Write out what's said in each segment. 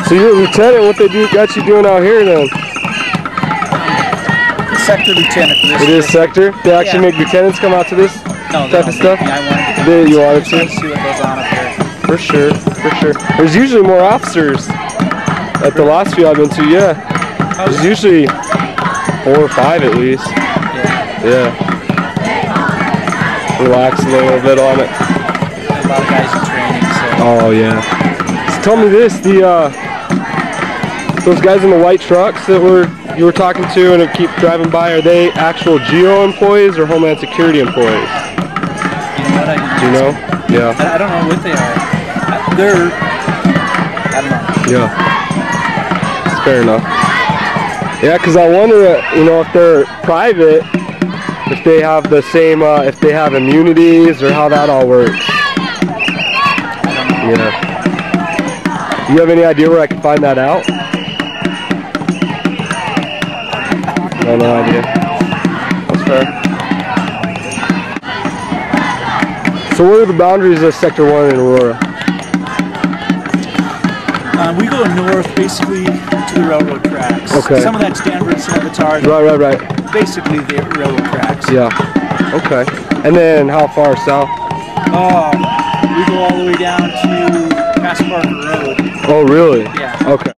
So you're a lieutenant. What got you doing out here then? Sector lieutenant. It is sector? They actually make lieutenants come out to this type of stuff? Yeah, I wanted to. You wanted to? See what goes on up here. For sure, for sure. There's usually more officers at the last few I've been to, yeah. There's usually 4 or 5 at least. Yeah. Relax a little bit on it. A lot of guys in training, so. Oh yeah. So tell me this, those guys in the white trucks that you were talking to and keep driving by, are they actual GEO employees or Homeland Security employees? You know what? Do you know? Yeah. I don't know what they are. I don't know. Yeah. It's fair enough. Yeah, because I wonder, you know, if they're private, if they have the same, if they have immunities or how that all works. Yeah. Do you have any idea where I can find that out? No idea. That's fair. So what are the boundaries of Sector 1 in Aurora? We go north, basically, to the railroad tracks. Okay. Some of that's Denver, some of it's ours. Right. Basically, the railroad tracks. Yeah. Okay. And then how far south? We go all the way down to past Parker Road. Oh, really? Yeah. Okay.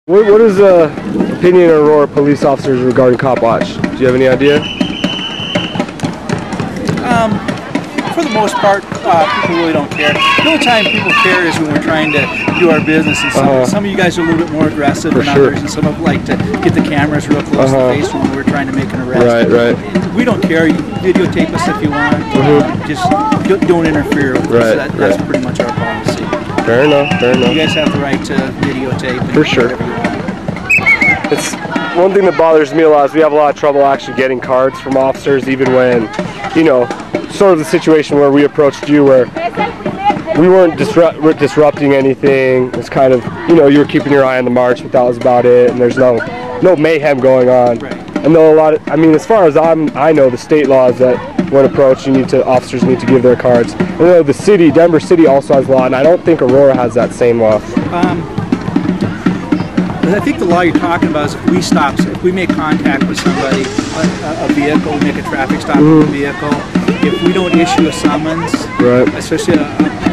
What is the opinion of Aurora police officers regarding Copwatch? Do you have any idea? For the most part, people really don't care. The only time people care is when we're trying to do our business, and some of you guys are a little bit more aggressive than others, and some of them like to get the cameras real close to the face when we're trying to make an arrest. Right. We don't care. You videotape us if you want. Just don't interfere with us. That's pretty much our policy. Fair enough. You guys have the right to videotape. For sure. It's one thing that bothers me a lot is we have a lot of trouble actually getting cards from officers, even when, you know, sort of the situation where we approached you where we weren't disrupting anything. It's kind of, you know, you were keeping your eye on the march, but that was about it, and there's no mayhem going on. Right. And though I mean, as far as I know, the state law is that when approached, officers need to give their cards. And the city, Denver City, also has law, and I don't think Aurora has that same law. I think the law you're talking about is if we make contact with somebody, a vehicle, we make a traffic stop with a vehicle, if we don't issue a summons, especially in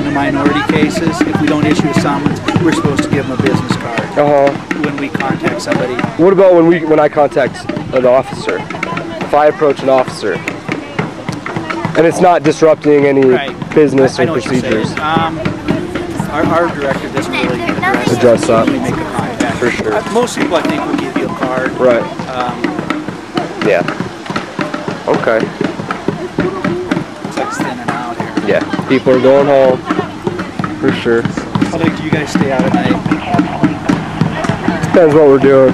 the minority cases, if we don't issue a summons, we're supposed to give them a business card when we contact somebody. What about when I contact an officer? If I approach an officer, and it's not disrupting any business or procedures? Our director doesn't really address that. When we make a contact. For sure. Most people, I think, will give you a card. Right. Yeah. Okay. It's like thinning out here. Yeah. People are going home. For sure. How late do you guys stay out at night? Depends what we're doing.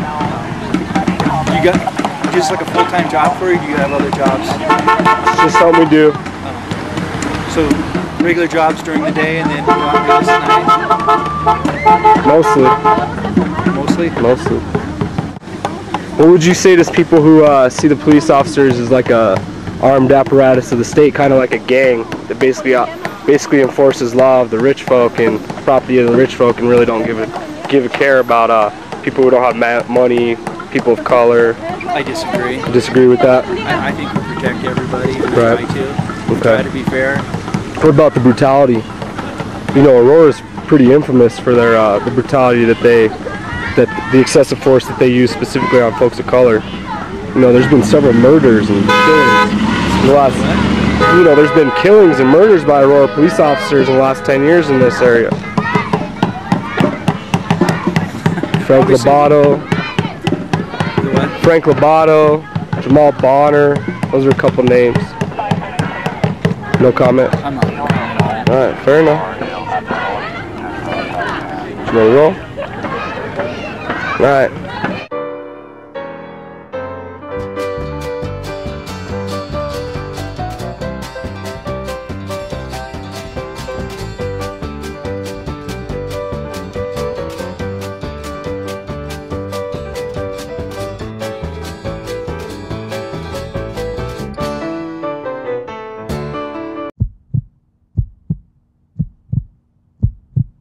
You got just like a full-time job for you? Do you have other jobs? It's just something we do. So regular jobs during the day and then go out and release at night? Mostly. What would you say to people who see the police officers as like a armed apparatus of the state, kind of like a gang that basically enforces law of the rich folk and property of the rich folk, and really don't give a care about people who don't have money, people of color? I disagree. Disagree with that? I think we protect everybody. We try to. We try to be fair. What about the brutality? You know, Aurora's pretty infamous for their the brutality that the excessive force that they use specifically on folks of color. You know, there's been several murders and killings in the last. You know, there's been killings and murders by Aurora police officers in the last 10 years in this area. Frank Lobato, Jamal Bonner. Those are a couple names. No comment? I'm not. Alright, fair enough. You want to roll? Alright.